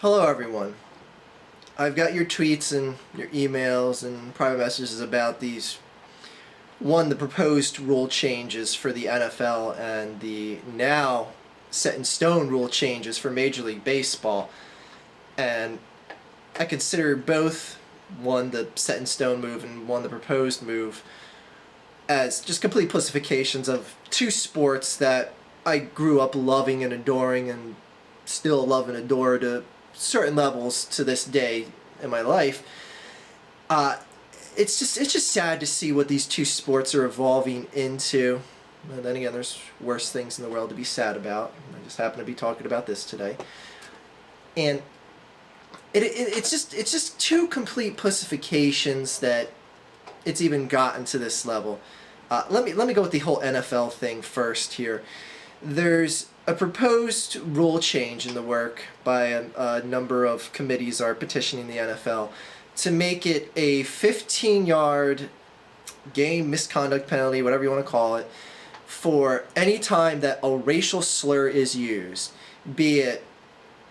Hello everyone. I've got your tweets and your emails and private messages about the proposed rule changes for the NFL and the now set in stone rule changes for Major League Baseball. And I consider both, one the set in stone move and one the proposed move, as just complete pussifications of two sports that I grew up loving and adoring and still love and adore to certain levels to this day in my life. It's just sad to see what these two sports are evolving into. And then again, there's worse things in the world to be sad about. I just happen to be talking about this today. And it's just two complete pussifications that it's even gotten to this level. Let me go with the whole NFL thing first here. There's a proposed rule change in the work by a number of committees are petitioning the NFL to make it a 15-yard game misconduct penalty, whatever you want to call it, for any time that a racial slur is used, be it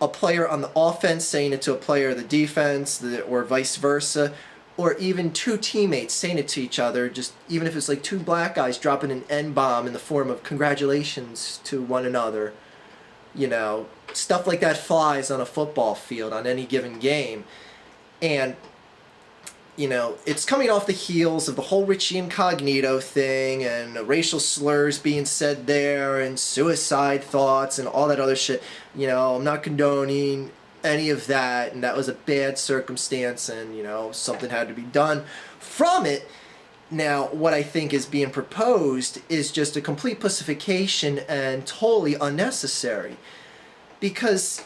a player on the offense saying it to a player of the defense, or vice versa, or even two teammates saying it to each other, just even if it's like two black guys dropping an N-bomb in the form of congratulations to one another. You know, stuff like that flies on a football field on any given game. And, you know, it's coming off the heels of the whole Richie Incognito thing and racial slurs being said there and suicide thoughts and all that other shit. You know, I'm not condoning any of that, and that was a bad circumstance, and you know, something had to be done from it. Now, what I think is being proposed is just a complete pussification and totally unnecessary, because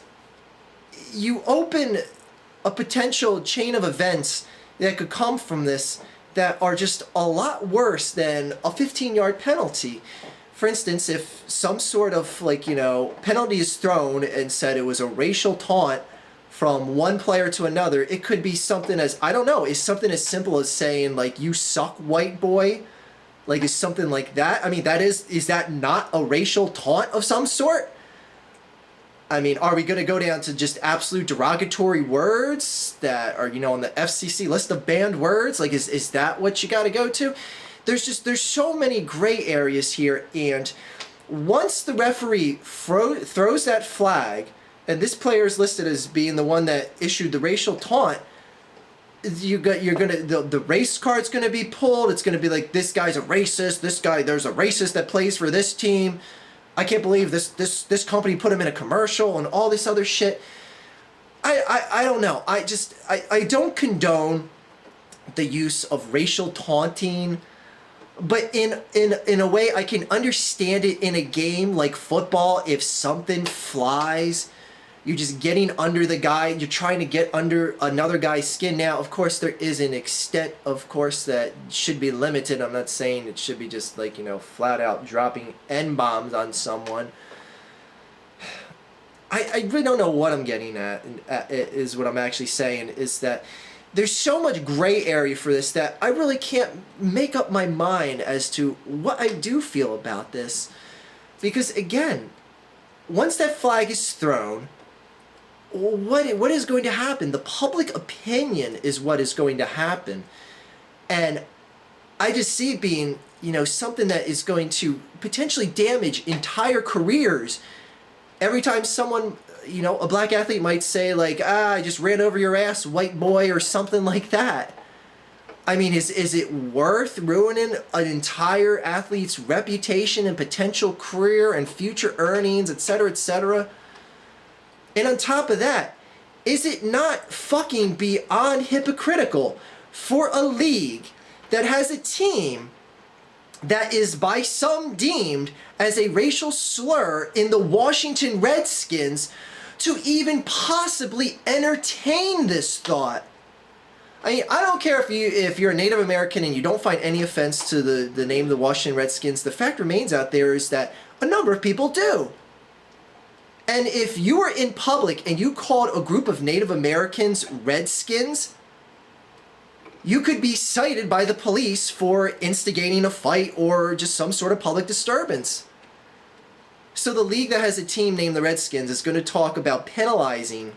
you open a potential chain of events that could come from this that are just a lot worse than a 15-yard penalty. For instance, if some sort of, like, you know, penalty is thrown and said it was a racial taunt from one player to another, it could be something as, I don't know, is something as simple as saying, like, you suck, white boy? Like, is something like that? I mean, is that not a racial taunt of some sort? I mean, are we going to go down to just absolute derogatory words that are, you know, on the FCC list of banned words? Like, is that what you got to go to? There's so many gray areas here, and once the referee throws that flag, and this player is listed as being the one that issued the racial taunt, the race card's gonna be pulled. It's gonna be like, this guy's a racist. There's a racist that plays for this team. I can't believe this company put him in a commercial and all this other shit. I don't know. I don't condone the use of racial taunting. But in a way, I can understand it in a game like football. If something flies, you're just getting under the guy. You're trying to get under another guy's skin. Now, of course, there is an extent, of course, that should be limited. I'm not saying it should be just like, you know, flat out dropping N-bombs on someone. I really don't know what I'm getting at, is what I'm actually saying, is that there's so much gray area for this that I really can't make up my mind as to what I do feel about this. Because again, once that flag is thrown, what is going to happen? The public opinion is what is going to happen. And I just see it being, you know, something that is going to potentially damage entire careers. Every time someone, you know, a black athlete might say, like, I just ran over your ass, white boy, or something like that. I mean, is it worth ruining an entire athlete's reputation and potential career and future earnings, etc., etc.? And on top of that, is it not fucking beyond hypocritical for a league that has a team that is by some deemed as a racial slur in the Washington Redskins to even possibly entertain this thought? I mean, I don't care if you're a Native American and you don't find any offense to the name of the Washington Redskins. The fact remains out there is that a number of people do. And if you were in public and you called a group of Native Americans Redskins, you could be cited by the police for instigating a fight or just some sort of public disturbance. So the league that has a team named the Redskins is going to talk about penalizing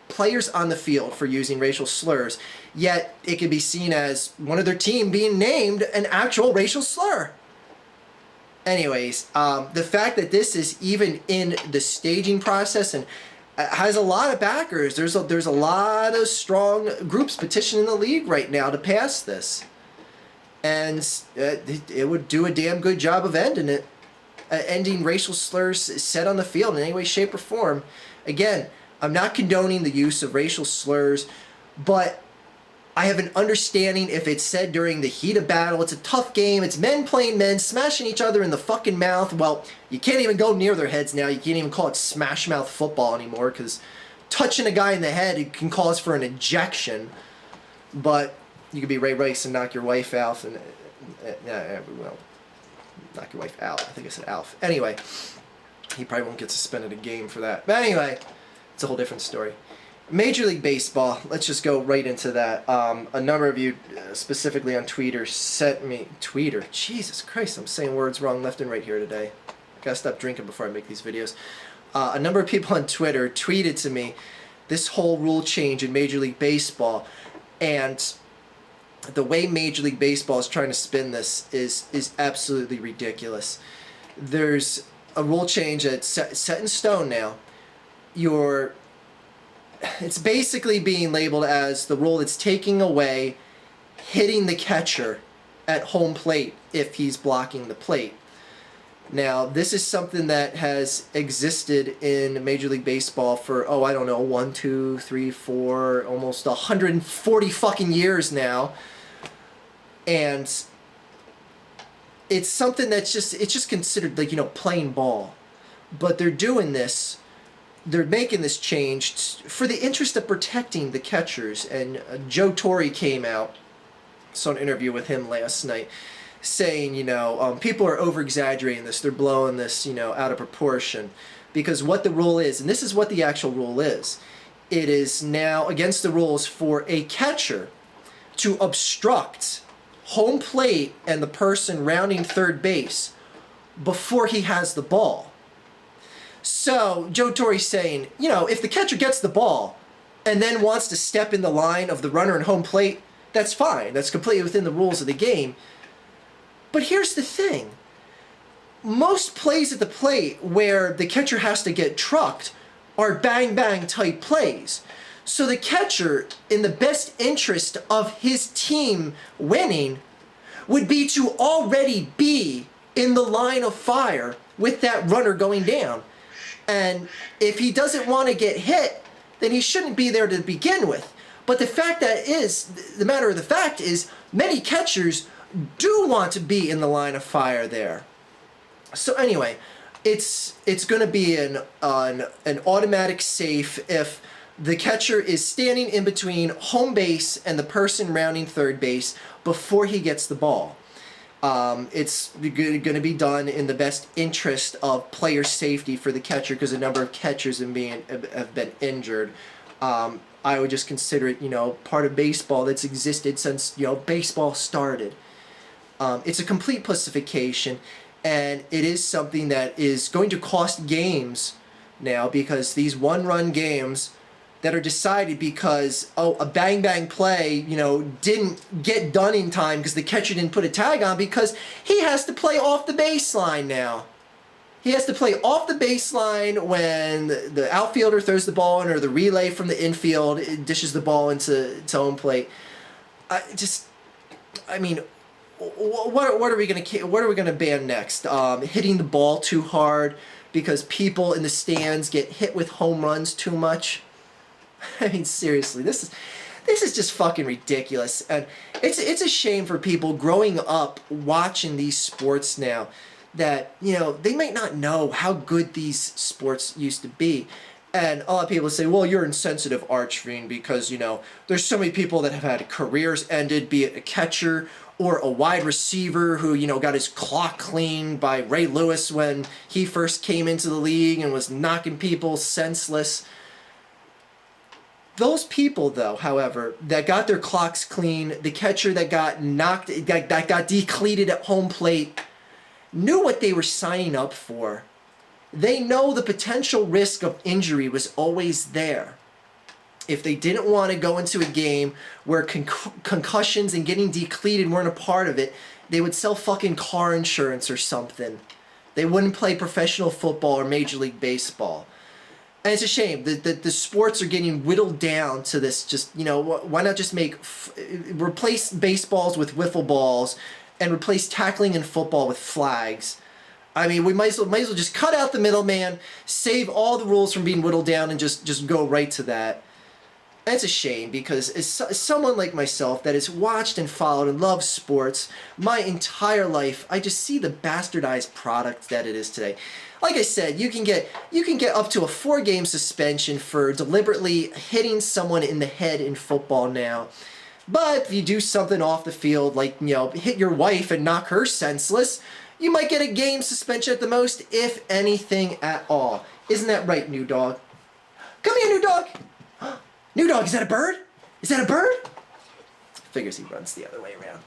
players on the field for using racial slurs, yet it could be seen as one of their team being named an actual racial slur. Anyways, the fact that this is even in the staging process and has a lot of backers. There's a lot of strong groups petitioning the league right now to pass this. And it would do a damn good job of ending it. Ending racial slurs said on the field in any way, shape, or form. Again, I'm not condoning the use of racial slurs, but I have an understanding if it's said during the heat of battle, it's a tough game, it's men playing men, smashing each other in the fucking mouth. Well, you can't even go near their heads now. You can't even call it smash mouth football anymore, because touching a guy in the head, it can cause for an ejection. But you could be Ray Rice and knock your wife out, and well, knock your wife out. I think I said Alf. Anyway, he probably won't get suspended a game for that. But anyway, it's a whole different story. Major League Baseball, let's just go right into that. A number of you, specifically on Twitter, sent me... Twitter? Jesus Christ, I'm saying words wrong left and right here today. I gotta stop drinking before I make these videos. A number of people on Twitter tweeted to me this whole rule change in Major League Baseball, and the way Major League Baseball is trying to spin this is absolutely ridiculous. There's a rule change that's set in stone now. It's basically being labeled as the rule that's taking away hitting the catcher at home plate if he's blocking the plate. Now, this is something that has existed in Major League Baseball for, I don't know, 1, 2, 3, 4, almost 140 fucking years now. And it's something that's just considered like, playing ball. But they're doing this, they're making this change for the interest of protecting the catchers. And Joe Torre came out, saw an interview with him last night, saying, people are over-exaggerating this, they're blowing this, out of proportion. Because what the rule is, and this is what the actual rule is, it is now against the rules for a catcher to obstruct home plate and the person rounding third base before he has the ball. So Joe Torre's saying, if the catcher gets the ball and then wants to step in the line of the runner in home plate, that's fine. That's completely within the rules of the game. But here's the thing. Most plays at the plate where the catcher has to get trucked are bang-bang type plays. So the catcher, in the best interest of his team winning, would be to already be in the line of fire with that runner going down. And if he doesn't want to get hit, then he shouldn't be there to begin with. But the matter of the fact is, many catchers do want to be in the line of fire there. So anyway, it's going to be an automatic safe if the catcher is standing in between home base and the person rounding third base before he gets the ball. It's going to be done in the best interest of player safety for the catcher, because a number of catchers have been injured. I would just consider it, part of baseball that's existed since, baseball started. It's a complete pussification, and it is something that is going to cost games now, because these one-run games that are decided because, a bang-bang play, didn't get done in time because the catcher didn't put a tag on, because he has to play off the baseline now. He has to play off the baseline when the outfielder throws the ball in, or the relay from the infield dishes the ball into home plate. What are we gonna ban next? Hitting the ball too hard because people in the stands get hit with home runs too much. I mean, seriously, this is just fucking ridiculous, and it's a shame for people growing up watching these sports now that they might not know how good these sports used to be. And a lot of people say, well, you're insensitive, Archfiend, because there's so many people that have had careers ended, be it a catcher or a wide receiver who got his clock cleaned by Ray Lewis when he first came into the league and was knocking people senseless. Those people, though, however, that got their clocks clean, the catcher that got decleated at home plate, knew what they were signing up for. They know the potential risk of injury was always there. if they didn't want to go into a game where concussions and getting depleted weren't a part of it, they would sell fucking car insurance or something. They wouldn't play professional football or Major League Baseball. And it's a shame that the sports are getting whittled down to this just, why not just replace baseballs with wiffle balls and replace tackling in football with flags? I mean, we might as well just cut out the middleman, save all the rules from being whittled down, and just go right to that. And it's a shame because as someone like myself that has watched and followed and loved sports my entire life, I just see the bastardized product that it is today. Like I said, you can get up to a 4-game suspension for deliberately hitting someone in the head in football now. But if you do something off the field, like, hit your wife and knock her senseless, you might get a game suspension at the most, if anything at all. Isn't that right, new dog? Come here, new dog! New dog, is that a bird? Is that a bird? Figures he runs the other way around.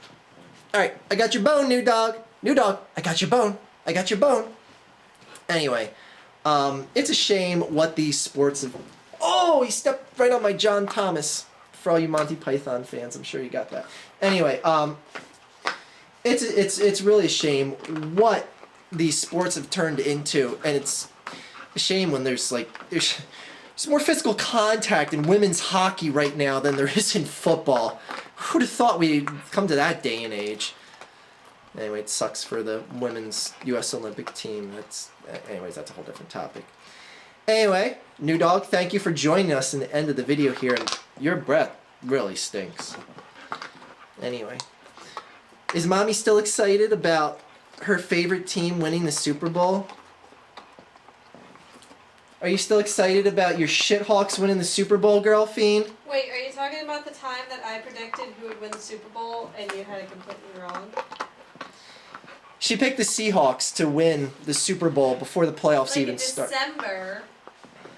Alright, I got your bone, new dog. New dog, I got your bone. I got your bone. Anyway, it's a shame what these sports have... Oh, he stepped right on my John Thomas. For all you Monty Python fans, I'm sure you got that. Anyway, it's really a shame what these sports have turned into, and it's a shame when there's more physical contact in women's hockey right now than there is in football. Who'd have thought we'd come to that day and age? Anyway, it sucks for the women's U.S. Olympic team. Anyways, that's a whole different topic. Anyway, new dog, thank you for joining us in the end of the video here, and your breath really stinks. Anyway, is Mommy still excited about her favorite team winning the Super Bowl? Are you still excited about your Shithawks winning the Super Bowl, girl fiend? Wait, are you talking about the time that I predicted who would win the Super Bowl and you had it completely wrong? She picked the Seahawks to win the Super Bowl before the playoffs even start. Like in December,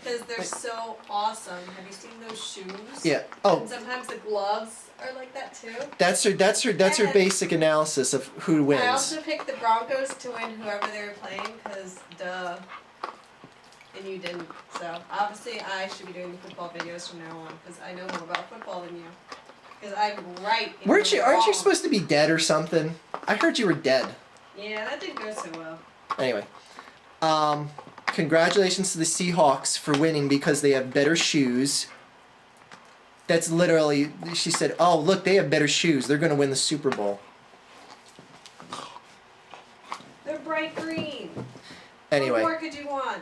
because they're so awesome. Have you seen those shoes? Yeah. Oh. And sometimes the gloves are like that too. That's her basic analysis of who wins. I also picked the Broncos to win whoever they were playing, because duh. And you didn't. So obviously I should be doing the football videos from now on, because I know more about football than you. Because I'm right. Aren't you supposed to be dead or something? I heard you were dead. Yeah, that didn't go so well. Anyway, congratulations to the Seahawks for winning because they have better shoes. That's literally, she said, oh, look, they have better shoes. They're going to win the Super Bowl. They're bright green. Anyway. What more could you want?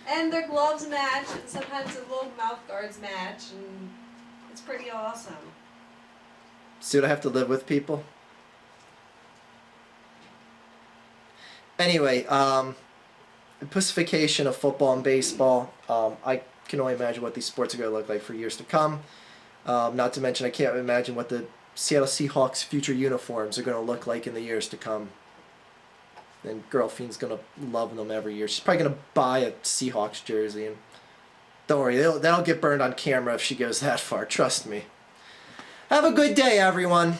And their gloves match, and sometimes the little mouth guards match, and it's pretty awesome. See what I have to live with, people? Anyway, the pussification of football and baseball. I can only imagine what these sports are going to look like for years to come. Not to mention, I can't imagine what the Seattle Seahawks' future uniforms are going to look like in the years to come. And Girlfiend's going to love them every year. She's probably going to buy a Seahawks jersey. And don't worry, that'll get burned on camera if she goes that far. Trust me. Have a good day, everyone.